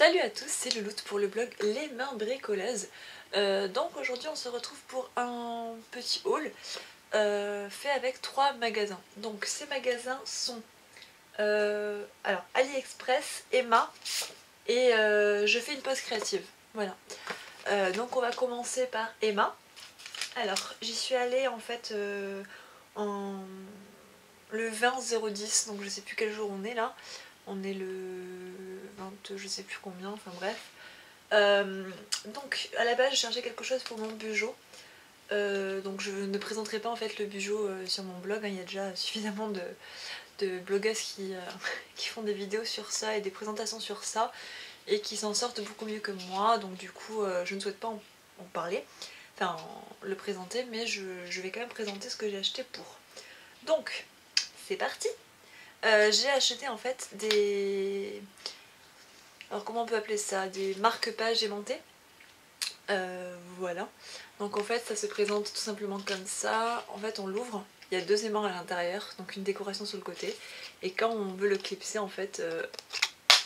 Salut à tous, c'est Louloute pour le blog Les Mains Bricoleuses. Donc aujourd'hui on se retrouve pour un petit haul fait avec 3 magasins. Donc ces magasins sont alors AliExpress, Emma et je fais une pause créative. Voilà. Donc on va commencer par Emma. Alors j'y suis allée en fait en le 20/010, donc je sais plus quel jour on est là. On est le 20, je sais plus combien, enfin bref. Donc à la base je cherchais quelque chose pour mon Bugeot. Donc je ne présenterai pas en fait le Bugeot sur mon blog, hein. Il y a déjà suffisamment de blogueuses qui font des vidéos sur ça et des présentations sur ça et qui s'en sortent beaucoup mieux que moi, donc du coup je ne souhaite pas en parler, enfin le présenter, mais je vais quand même présenter ce que j'ai acheté pour. Donc c'est parti. J'ai acheté en fait des... Alors comment on peut appeler ça? Des marque-pages aimantés. Voilà. Donc en fait ça se présente tout simplement comme ça. En fait on l'ouvre, il y a 2 aimants à l'intérieur, donc une décoration sur le côté. Et quand on veut le clipser en fait...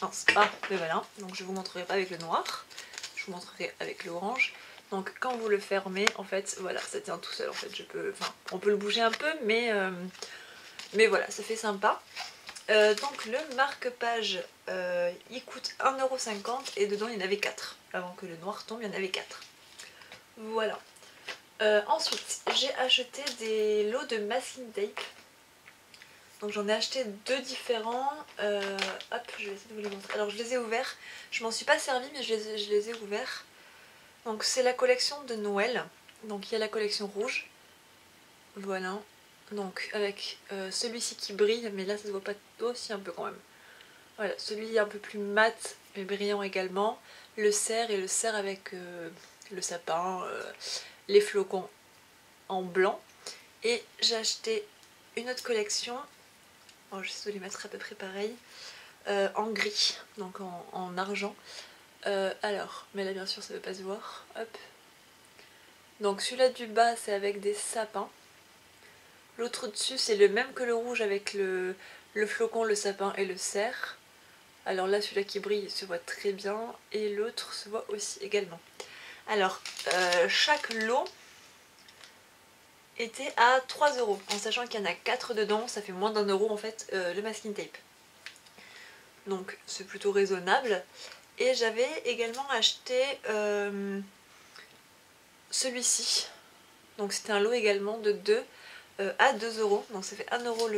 mais voilà. Donc je vous montrerai pas avec le noir, je vous montrerai avec l'orange. Donc quand vous le fermez, en fait, voilà, ça tient tout seul en fait. On peut le bouger un peu, mais voilà, ça fait sympa. Donc le marque-page, il coûte 1,50€ et dedans il y en avait 4. Avant que le noir tombe, il y en avait 4. Voilà. Ensuite, j'ai acheté des lots de masking tape. Donc j'en ai acheté 2 différents. Hop, je vais essayer de vous les montrer. Alors je les ai ouverts. Je m'en suis pas servi, mais je les ai ouverts. Donc c'est la collection de Noël. Donc il y a la collection rouge. Voilà. Donc avec celui-ci qui brille, mais là ça se voit pas aussi un peu quand même. Voilà, celui un peu plus mat mais brillant également. Le cerf et le cerf avec le sapin, les flocons en blanc. Et j'ai acheté une autre collection, je vais essayer de les mettre à peu près pareil, en gris, donc en argent. Alors, mais là bien sûr ça ne veut pas se voir. Hop. Donc celui-là du bas c'est avec des sapins. L'autre dessus c'est le même que le rouge avec le flocon, le sapin et le cerf. Alors là celui-là qui brille se voit très bien et l'autre se voit aussi également. Alors chaque lot était à 3€, en sachant qu'il y en a 4 dedans, ça fait moins d'1€ en fait le masking tape. Donc c'est plutôt raisonnable. Et j'avais également acheté celui-ci. Donc c'était un lot également de 2 à 2€. Donc ça fait 1€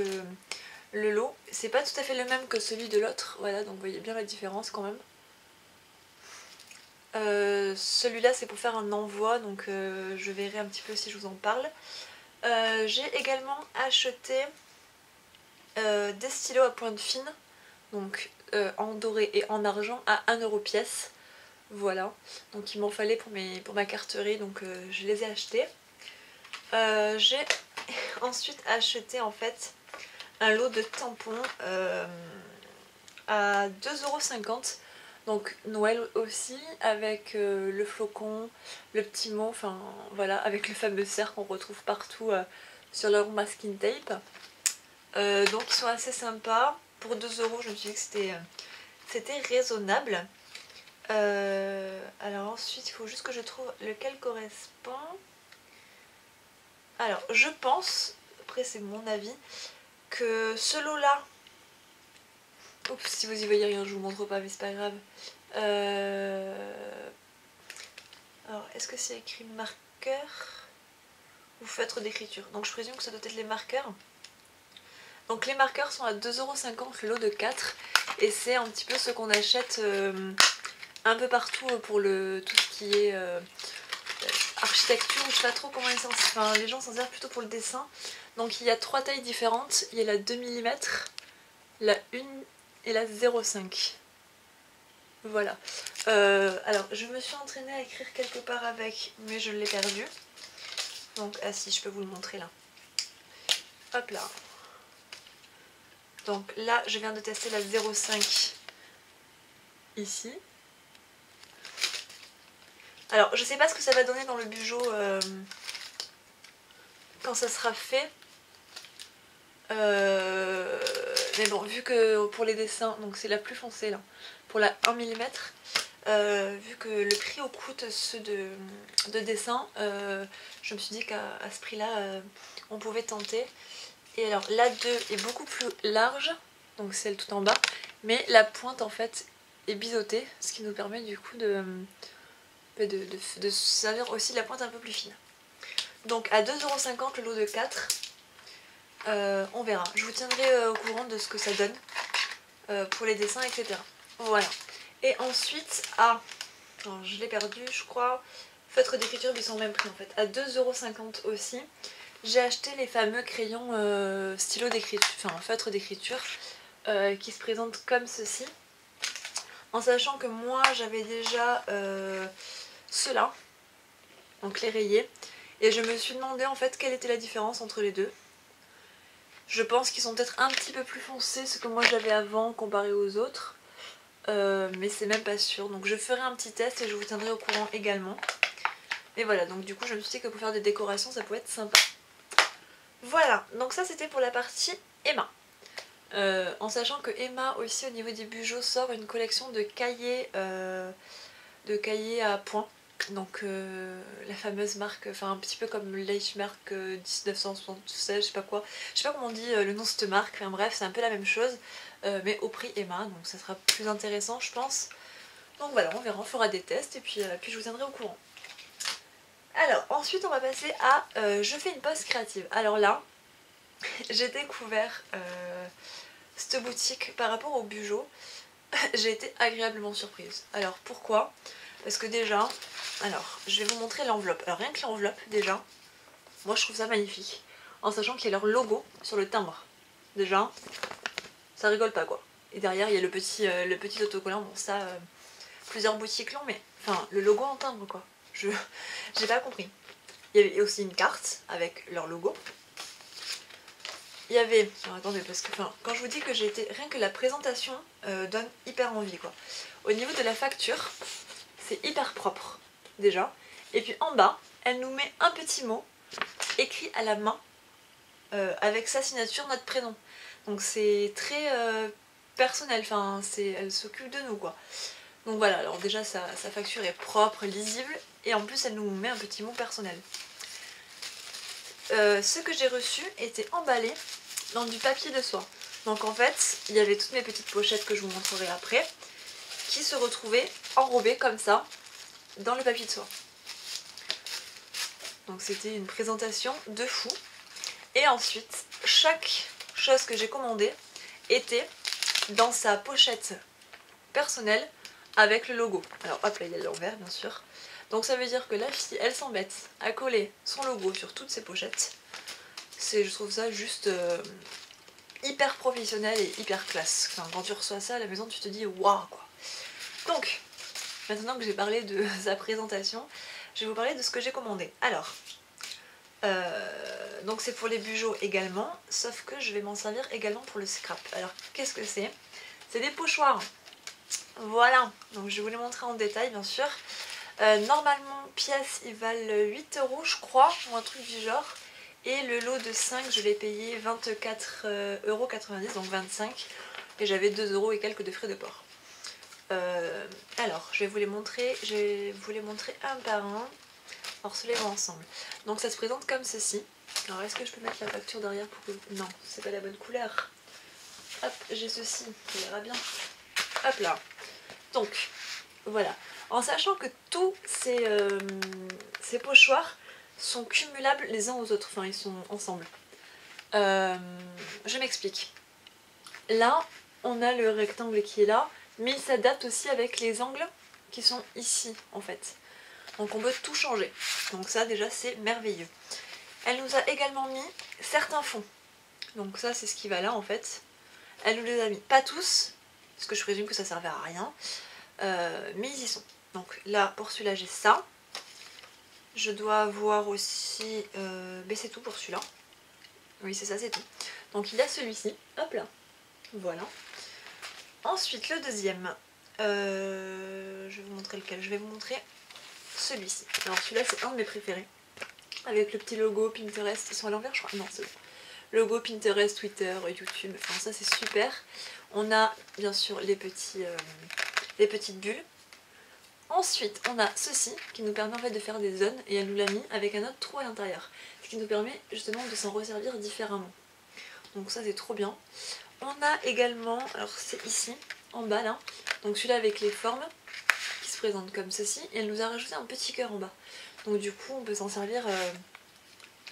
le lot. C'est pas tout à fait le même que celui de l'autre. Voilà, donc vous voyez bien la différence quand même. Celui-là c'est pour faire un envoi, donc je verrai un petit peu si je vous en parle. J'ai également acheté des stylos à pointe fine, donc en doré et en argent à 1€ pièce. Voilà, donc il m'en fallait pour ma carterie, donc je les ai achetés. J'ai ensuite acheté en fait un lot de tampons à 2,50€. Donc Noël aussi, avec le flocon, le petit mot, enfin voilà, avec le fameux cerf qu'on retrouve partout sur leur masking tape. Donc ils sont assez sympas. Pour 2€, je me suis dit que c'était raisonnable. Alors ensuite, il faut juste que je trouve lequel correspond. Alors je pense, après c'est mon avis, que ce lot là... Oups, si vous y voyez rien, je vous montre pas, mais c'est pas grave. Alors, est-ce que c'est écrit marqueur ou feutre d'écriture? Donc je présume que ça doit être les marqueurs. Donc les marqueurs sont à 2,50€ le lot de 4. Et c'est un petit peu ce qu'on achète un peu partout pour tout ce qui est architecture, je sais pas trop comment les gens s'en servent plutôt pour le dessin. Donc il y a 3 tailles différentes. Il y a la 2 mm, la 1 et la 0,5. Voilà. Alors je me suis entraînée à écrire quelque part avec, mais je l'ai perdu. Donc ah si, je peux vous le montrer là. Hop là. Donc là je viens de tester la 0,5 ici. Alors je sais pas ce que ça va donner dans le Bugeot quand ça sera fait. mais bon, vu que pour les dessins, donc c'est la plus foncée là, pour la 1 mm, vu que le prix coûte ceux de dessin, je me suis dit qu'à ce prix-là, on pouvait tenter. Et alors la 2 est beaucoup plus large, donc celle tout en bas, mais la pointe en fait est biseautée, ce qui nous permet du coup de servir aussi la pointe un peu plus fine. Donc à 2,50 € le lot de 4, on verra. Je vous tiendrai au courant de ce que ça donne pour les dessins, etc. Voilà. Et ensuite, alors, je l'ai perdu je crois, feutres d'écriture, ils sont au même prix en fait, à 2,50 € aussi. J'ai acheté les fameux crayons stylo d'écriture, enfin feutres d'écriture, qui se présentent comme ceci. En sachant que moi j'avais déjà ceux-là, donc les rayés, et je me suis demandé en fait quelle était la différence entre les deux. Je pense qu'ils sont peut-être un petit peu plus foncés, ce que moi j'avais avant comparé aux autres, mais c'est même pas sûr. Donc je ferai un petit test et je vous tiendrai au courant également. Et voilà, donc du coup je me suis dit que pour faire des décorations ça pouvait être sympa. Voilà, donc ça c'était pour la partie Emma. En sachant que Emma aussi au niveau des bijoux sort une collection de cahiers à points. Donc la fameuse marque, enfin un petit peu comme Leichmark 1976, je sais pas quoi, je sais pas comment on dit le nom de cette marque, enfin bref c'est un peu la même chose, mais au prix Emma, donc ça sera plus intéressant je pense. Donc voilà, on verra, on fera des tests et puis je vous tiendrai au courant. Alors ensuite on va passer à je fais une pause créative. Alors là, j'ai découvert cette boutique par rapport au Bugeaud. J'ai été agréablement surprise. Alors pourquoi? Parce que déjà, alors je vais vous montrer l'enveloppe. Alors rien que l'enveloppe déjà, moi je trouve ça magnifique. En sachant qu'il y a leur logo sur le timbre. Déjà, ça rigole pas quoi. Et derrière il y a le petit autocollant, bon ça, plusieurs boutiques l'ont, mais enfin le logo en timbre quoi. J'ai pas compris. Il y avait aussi une carte avec leur logo. Il y avait, alors attendez parce que enfin, quand je vous dis que j'ai été, rien que la présentation donne hyper envie quoi. Au niveau de la facture, c'est hyper propre déjà. Et puis en bas, elle nous met un petit mot écrit à la main avec sa signature, notre prénom. Donc c'est très personnel, enfin elle s'occupe de nous quoi. Donc voilà, alors déjà sa facture est propre, lisible et en plus elle nous met un petit mot personnel. Ce que j'ai reçu était emballé dans du papier de soie. Donc en fait, il y avait toutes mes petites pochettes que je vous montrerai après, qui se retrouvaient enrobées comme ça dans le papier de soie. Donc c'était une présentation de fou. Et ensuite, chaque chose que j'ai commandée était dans sa pochette personnelle avec le logo. Alors hop là, il y a l'envers bien sûr. Donc ça veut dire que la fille, elle s'embête à coller son logo sur toutes ses pochettes. Je trouve ça juste hyper professionnel et hyper classe. Enfin, quand tu reçois ça à la maison, tu te dis waouh quoi. Donc, maintenant que j'ai parlé de sa présentation, je vais vous parler de ce que j'ai commandé. Alors, donc c'est pour les Bugeaud également, sauf que je vais m'en servir également pour le scrap. Alors, qu'est-ce que c'est? C'est des pochoirs. Voilà, donc je vais vous les montrer en détail bien sûr. Normalement, pièces ils valent 8 € je crois, ou un truc du genre. Et le lot de 5, je l'ai payé 24,90 €, donc 25. Et j'avais 2 € et quelques de frais de port. Alors, je vais vous les montrer un par un. Alors, ceux-là vont ensemble. Donc ça se présente comme ceci. Alors, est-ce que je peux mettre la facture derrière pour que... Non, c'est pas la bonne couleur. Hop, j'ai ceci, ça ira bien. Hop là. Donc, voilà. En sachant que tous ces pochoirs sont cumulables les uns aux autres, enfin ils sont ensemble. Je m'explique. Là, on a le rectangle qui est là, mais il s'adapte aussi avec les angles qui sont ici en fait. Donc on peut tout changer. Donc ça déjà c'est merveilleux. Elle nous a également mis certains fonds. Donc ça c'est ce qui va là en fait. Elle nous les a mis, pas tous, parce que je présume que ça servait à rien, mais ils y sont. Donc là pour celui-là j'ai ça. Je dois avoir aussi... mais c'est tout pour celui-là. Oui c'est ça, c'est tout. Donc il y a celui-ci, hop là, voilà. Ensuite le deuxième, je vais vous montrer lequel, je vais vous montrer celui-ci. Alors celui-là c'est un de mes préférés. Avec le petit logo Pinterest, ils sont à l'envers je crois, non c'est bon. logo Pinterest, Twitter, YouTube, enfin ça c'est super. On a bien sûr les petites bulles. Ensuite on a ceci qui nous permet en fait de faire des zones et elle nous l'a mis avec un autre trou à l'intérieur. Ce qui nous permet justement de s'en resservir différemment. Donc ça c'est trop bien. On a également, alors c'est ici, en bas là, donc celui-là avec les formes qui se présentent comme ceci. Et elle nous a rajouté un petit cœur en bas. Donc du coup on peut s'en servir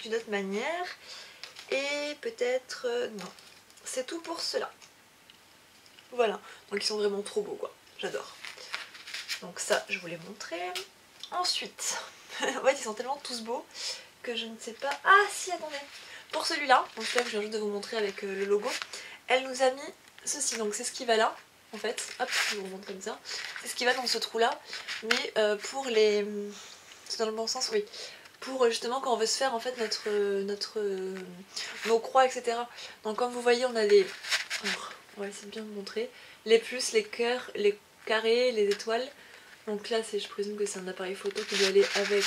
d'une autre manière. Et peut-être... non, c'est tout pour cela. Voilà, donc ils sont vraiment trop beaux quoi, j'adore. Donc ça je vous l'ai montré. Ensuite, en fait ils sont tellement tous beaux que je ne sais pas... Ah si, attendez. Pour celui-là, donc là je viens juste de vous montrer avec le logo, elle nous a mis ceci, donc c'est ce qui va là, en fait, hop, je vous montre comme ça, c'est ce qui va dans ce trou là, mais pour les... c'est dans le bon sens, oui, pour justement quand on veut se faire en fait nos croix, etc. Donc comme vous voyez on a les... Alors, on va essayer de bien vous montrer, les plus, les cœurs, les carrés, les étoiles, donc là je présume que c'est un appareil photo qui doit aller avec...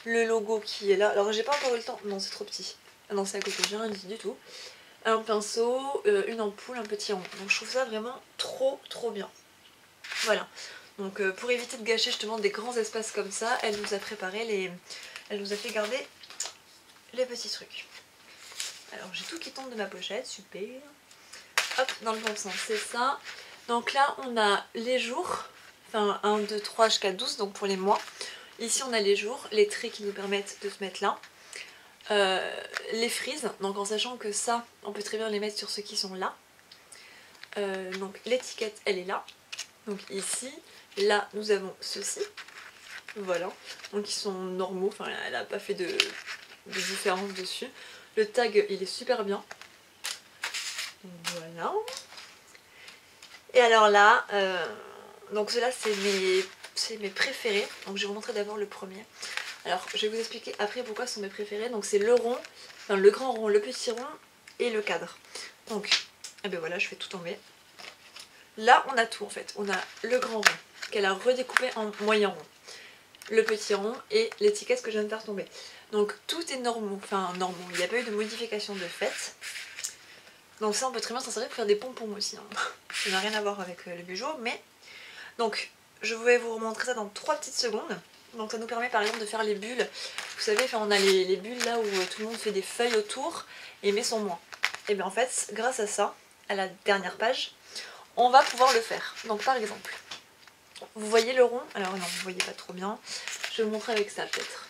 le logo qui est là, alors j'ai pas encore eu le temps, non c'est trop petit, ah non c'est à côté, j'ai rien dit du tout, un pinceau, une ampoule, un petit rond, donc je trouve ça vraiment trop bien. Voilà, donc pour éviter de gâcher justement des grands espaces comme ça, elle nous a préparé les... elle nous a fait garder les petits trucs. Alors j'ai tout qui tombe de ma pochette, super, hop, dans le bon sens, c'est ça. Donc là on a les jours, enfin 1, 2, 3 jusqu'à 12, donc pour les mois. Ici on a les jours, les traits qui nous permettent de se mettre là. Les frises, donc en sachant que ça, on peut très bien les mettre sur ceux qui sont là. Donc l'étiquette elle est là. Donc ici, là nous avons ceci. Voilà, donc ils sont normaux, enfin elle n'a pas fait de différence dessus. Le tag il est super bien. Voilà. Et alors là, donc ceux-là c'est mes préférés. Donc je vais vous montrer d'abord le premier. Alors je vais vous expliquer après pourquoi ce sont mes préférés. Donc c'est le rond, enfin, le grand rond, le petit rond et le cadre. Donc, et ben voilà, je fais tout tomber. Là on a tout en fait. On a le grand rond qu'elle a redécoupé en moyen rond, le petit rond et l'étiquette que je viens de faire tomber. Donc tout est normaux, enfin normaux, il n'y a pas eu de modification de fait. Donc ça on peut très bien s'en servir pour faire des pompons aussi. Hein. Ça n'a rien à voir avec le bijou, mais... Donc je vais vous remontrer ça dans 3 petites secondes. Donc ça nous permet par exemple de faire les bulles. Vous savez, enfin, on a les bulles là où tout le monde fait des feuilles autour et met son moins. Et bien en fait, grâce à ça, à la dernière page, on va pouvoir le faire. Donc par exemple, vous voyez le rond? Alors non, vous voyez pas trop bien. Je vais vous montrer avec ça peut-être.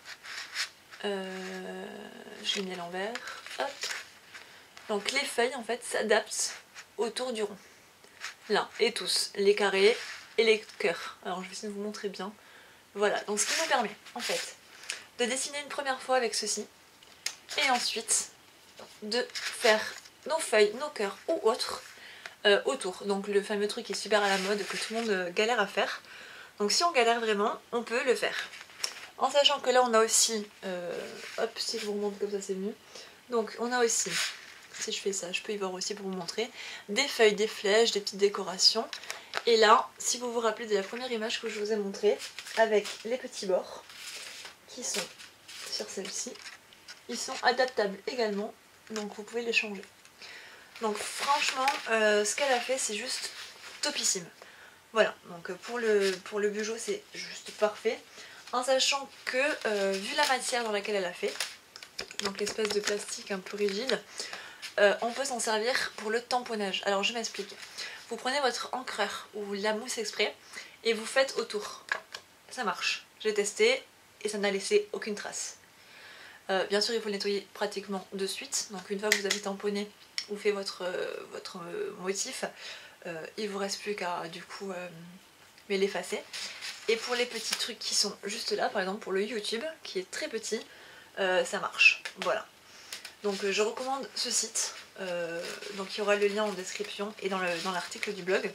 Je l'ai mis à l'envers. Hop. Donc les feuilles en fait s'adaptent autour du rond. Là, et tous, les carrés et les cœurs. Alors je vais essayer de vous montrer bien. Voilà, donc ce qui nous permet en fait de dessiner une première fois avec ceci et ensuite de faire nos feuilles, nos cœurs ou autres autour. Donc le fameux truc qui est super à la mode que tout le monde galère à faire. Donc si on galère vraiment, on peut le faire. En sachant que là on a aussi, hop, si je vous remonte comme ça c'est mieux. Donc on a aussi, si je fais ça, je peux y voir aussi pour vous montrer, des feuilles, des flèches, des petites décorations. Et là, si vous vous rappelez de la première image que je vous ai montrée, avec les petits bords, qui sont sur celle-ci, ils sont adaptables également, donc vous pouvez les changer. Donc franchement, ce qu'elle a fait, c'est juste topissime. Voilà, donc pour le bijou, c'est juste parfait. En sachant que, vu la matière dans laquelle elle a fait, donc l'espèce de plastique un peu rigide, on peut s'en servir pour le tamponnage. Alors je m'explique. Vous prenez votre encreur ou la mousse exprès et vous faites autour. Ça marche. J'ai testé et ça n'a laissé aucune trace. Bien sûr il faut le nettoyer pratiquement de suite. Donc une fois que vous avez tamponné ou fait votre motif, il vous reste plus qu'à du coup l'effacer. Et pour les petits trucs qui sont juste là, par exemple pour le YouTube qui est très petit, ça marche. Voilà. Donc je recommande ce site, donc il y aura le lien en description et dans l'article du blog.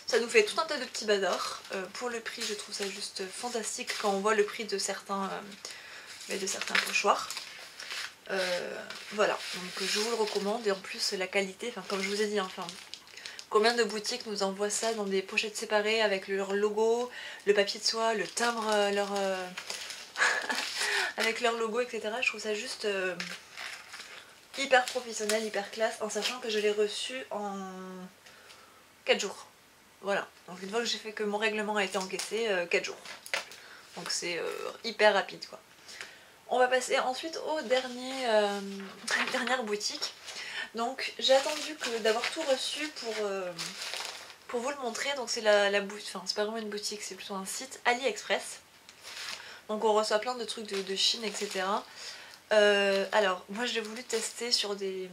Ça nous fait tout un tas de petits bazars. Pour le prix, je trouve ça juste fantastique quand on voit le prix de certains pochoirs. Voilà, donc je vous le recommande et en plus la qualité, enfin comme je vous ai dit, enfin, combien de boutiques nous envoient ça dans des pochettes séparées avec leur logo, le papier de soie, le timbre, avec leur logo, etc. Je trouve ça juste hyper professionnel, hyper classe, en sachant que je l'ai reçu en 4 jours. Voilà, donc une fois que j'ai fait que mon règlement a été encaissé, 4 jours. Donc c'est hyper rapide quoi. On va passer ensuite au dernière boutique. Donc j'ai attendu d'avoir tout reçu pour vous le montrer. Donc c'est la boutique, enfin c'est pas vraiment une boutique, c'est plutôt un site AliExpress. Donc on reçoit plein de trucs de Chine, etc. Alors moi j'ai voulu tester sur des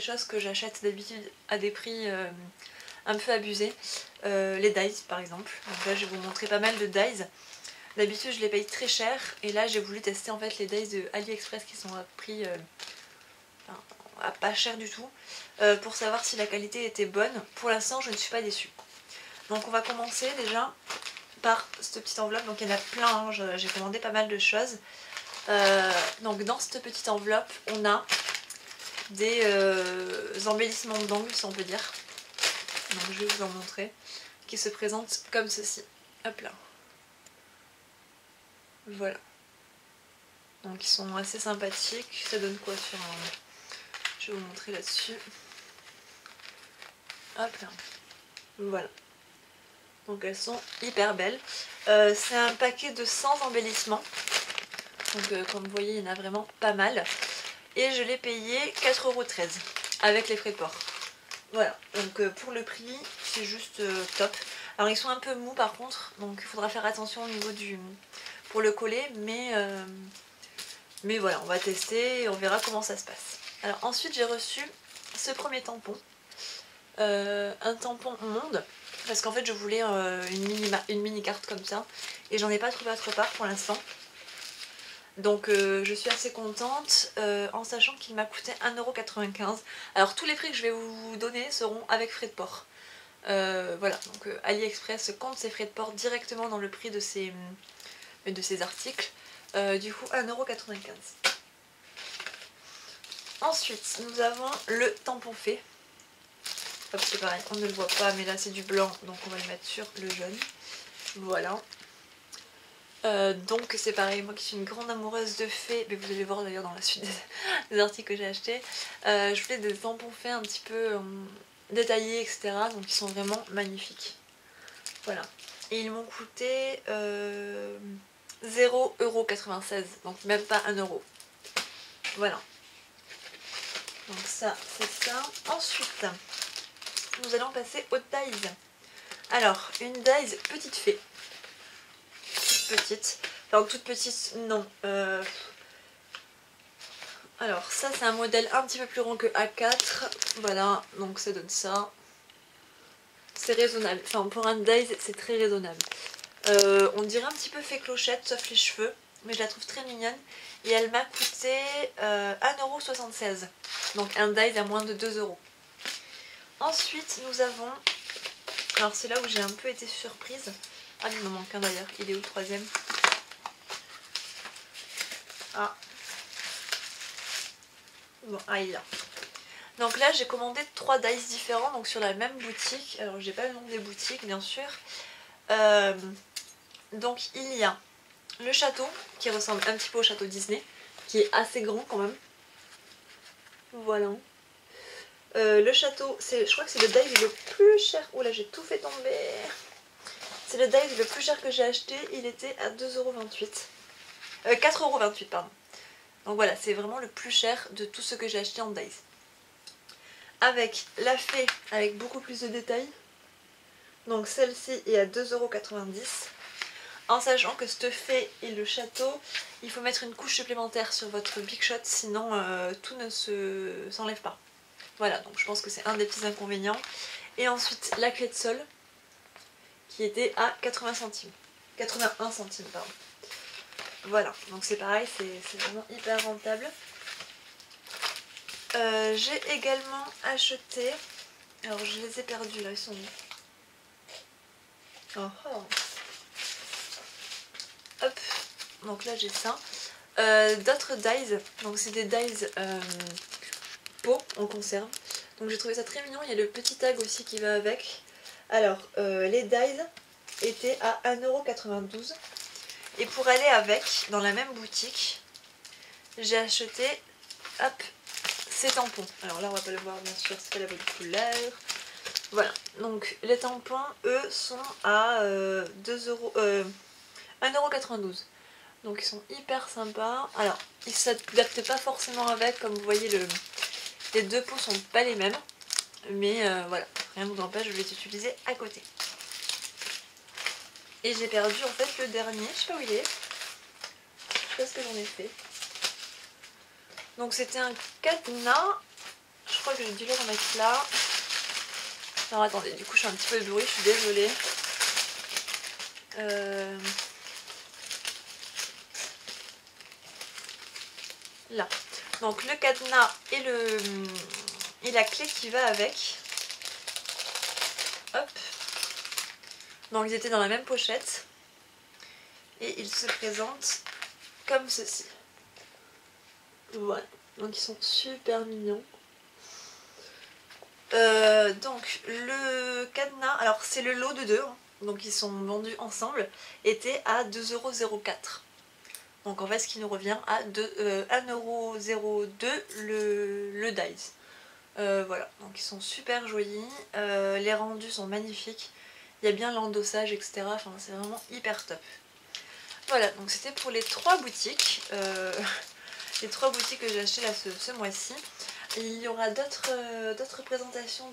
choses que j'achète d'habitude à des prix un peu abusés. Les dies par exemple. Donc là je vais vous montrer pas mal de dies. D'habitude je les paye très cher et là j'ai voulu tester en fait les dies de AliExpress qui sont à prix à pas cher du tout pour savoir si la qualité était bonne. Pour l'instant je ne suis pas déçue. Donc on va commencer déjà par cette petite enveloppe. Donc il y en a plein, hein. J'ai commandé pas mal de choses. Donc dans cette petite enveloppe on a des embellissements d'angles si on peut dire. Donc je vais vous en montrer. Qui se présentent comme ceci. Hop là. Voilà. Donc ils sont assez sympathiques. Ça donne quoi sur un... Je vais vous montrer là-dessus. Hop là. Voilà. Donc elles sont hyper belles. C'est un paquet de 100 embellissements. Donc comme vous voyez il y en a vraiment pas mal. Et je l'ai payé 4,13 € avec les frais de port. Voilà, donc pour le prix c'est juste top. Alors ils sont un peu mous par contre, donc il faudra faire attention au niveau du... pour le coller, mais voilà, on va tester et on verra comment ça se passe. Alors ensuite j'ai reçu ce premier tampon, un tampon Monde, parce qu'en fait je voulais une mini carte comme ça, et j'en ai pas trouvé autre part pour l'instant. Donc je suis assez contente en sachant qu'il m'a coûté 1,95 €. Alors tous les prix que je vais vous donner seront avec frais de port. Voilà, donc AliExpress compte ses frais de port directement dans le prix de ces articles. Du coup 1,95 €. Ensuite nous avons le tampon fait. Hop, c'est pareil, on ne le voit pas mais là c'est du blanc donc on va le mettre sur le jaune. Voilà. Donc c'est pareil, moi qui suis une grande amoureuse de fées, mais vous allez voir d'ailleurs dans la suite des articles que j'ai achetés, je voulais des tampons faits un petit peu détaillés, etc. Donc ils sont vraiment magnifiques. Voilà. Et ils m'ont coûté 0,96 €, donc même pas 1 €. Voilà. Donc ça, c'est ça. Ensuite, nous allons passer aux dies. Alors, une dies petite fée. Petite. Enfin toute petite, non. Alors ça c'est un modèle un petit peu plus rond que A4. Voilà, donc ça donne ça. C'est raisonnable. Enfin pour un dies c'est très raisonnable. On dirait un petit peu fée clochette sauf les cheveux. Mais je la trouve très mignonne. Et elle m'a coûté 1,76 €. Donc un dies à moins de 2 €. Ensuite nous avons... Alors c'est là où j'ai un peu été surprise. Ah il me manque un d'ailleurs. Il est où le troisième? Ah. Bon, ah il est là. Donc là j'ai commandé 3 dies différents donc sur la même boutique. Alors j'ai pas le nom des boutiques bien sûr. Donc il y a le château qui ressemble un petit peu au château Disney, qui est assez grand quand même. Voilà. Le château, je crois que c'est le die le plus cher. Oula j'ai tout fait tomber. C'est le die le plus cher que j'ai acheté. Il était à 2,28 €. 4,28 € pardon. Donc voilà, c'est vraiment le plus cher de tout ce que j'ai acheté en dies. Avec la fée, avec beaucoup plus de détails. Donc celle-ci est à 2,90 €. En sachant que cette fée et le château, il faut mettre une couche supplémentaire sur votre Big Shot, sinon tout ne s'enlève pas. Voilà, donc je pense que c'est un des petits inconvénients. Et ensuite la clé de sol, qui était à 80 centimes. 81 centimes, pardon. Voilà, donc c'est pareil, c'est vraiment hyper rentable. J'ai également acheté... Alors je les ai perdus là, ils sont où? Oh, oh. Hop, donc là j'ai ça. D'autres dies, donc c'est des dies peau en conserve. Donc j'ai trouvé ça très mignon, il y a le petit tag aussi qui va avec. Alors les dies étaient à 1,92 €. Et pour aller avec, dans la même boutique, j'ai acheté hop, ces tampons. Alors là on va pas le voir bien sûr, c'est pas la bonne couleur. Voilà, donc les tampons eux sont à 1,92 €. Donc ils sont hyper sympas. Alors ils s'adaptent pas forcément avec, comme vous voyez les deux pots sont pas les mêmes. Mais voilà, rien ne vous empêche de les utiliser à côté. Et j'ai perdu en fait le dernier, je sais pas où il est. Je sais pas ce que j'en ai fait. Donc c'était un cadenas. Je crois que j'ai dû le remettre là. Alors attendez, du coup je suis un petit peu de bruit, je suis désolée. Là. Donc le cadenas et la clé qui va avec. Hop. Donc ils étaient dans la même pochette. Et ils se présentent comme ceci. Voilà. Donc ils sont super mignons. Donc le cadenas, alors c'est le lot de deux, hein, donc ils sont vendus ensemble, était à 2,04 €. Donc en fait ce qui nous revient à 1,02 € le dies. Voilà, donc ils sont super jolis, les rendus sont magnifiques, il y a bien l'endossage etc, enfin c'est vraiment hyper top. Voilà, donc c'était pour les trois boutiques, les trois boutiques que j'ai achetées là ce mois-ci. Il y aura d'autres présentations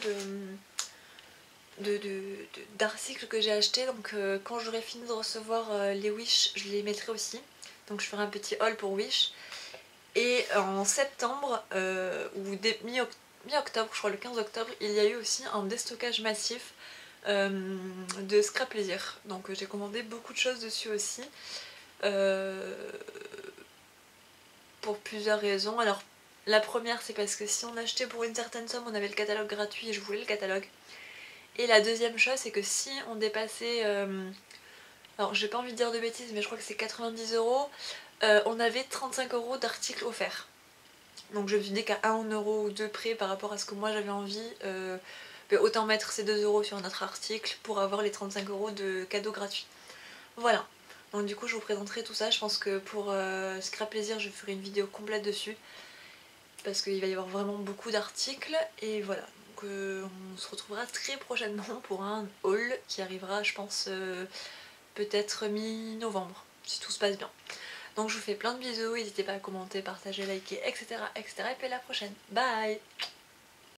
d'articles que j'ai achetés, donc quand j'aurai fini de recevoir les Wish, je les mettrai aussi. Donc je ferai un petit haul pour Wish. Et en septembre, ou mi-octobre, je crois le 15 octobre, il y a eu aussi un déstockage massif de Scrap Plaisir. Donc j'ai commandé beaucoup de choses dessus aussi. Pour plusieurs raisons. Alors la première c'est parce que si on achetait pour une certaine somme on avait le catalogue gratuit et je voulais le catalogue. Et la deuxième chose c'est que si on dépassait, alors j'ai pas envie de dire de bêtises mais je crois que c'est 90 €, on avait 35 € d'articles offerts. Donc je me suis dit qu'à 1 € ou 2 près par rapport à ce que moi j'avais envie, autant mettre ces 2 € sur notre article pour avoir les 35 € de cadeaux gratuits. Voilà. Donc du coup je vous présenterai tout ça, je pense que pour Scrap Plaisir je ferai une vidéo complète dessus parce qu'il va y avoir vraiment beaucoup d'articles et voilà. Donc on se retrouvera très prochainement pour un haul qui arrivera je pense peut-être mi-novembre si tout se passe bien. Donc je vous fais plein de bisous, n'hésitez pas à commenter, partager, liker, etc. etc. et puis à la prochaine. Bye!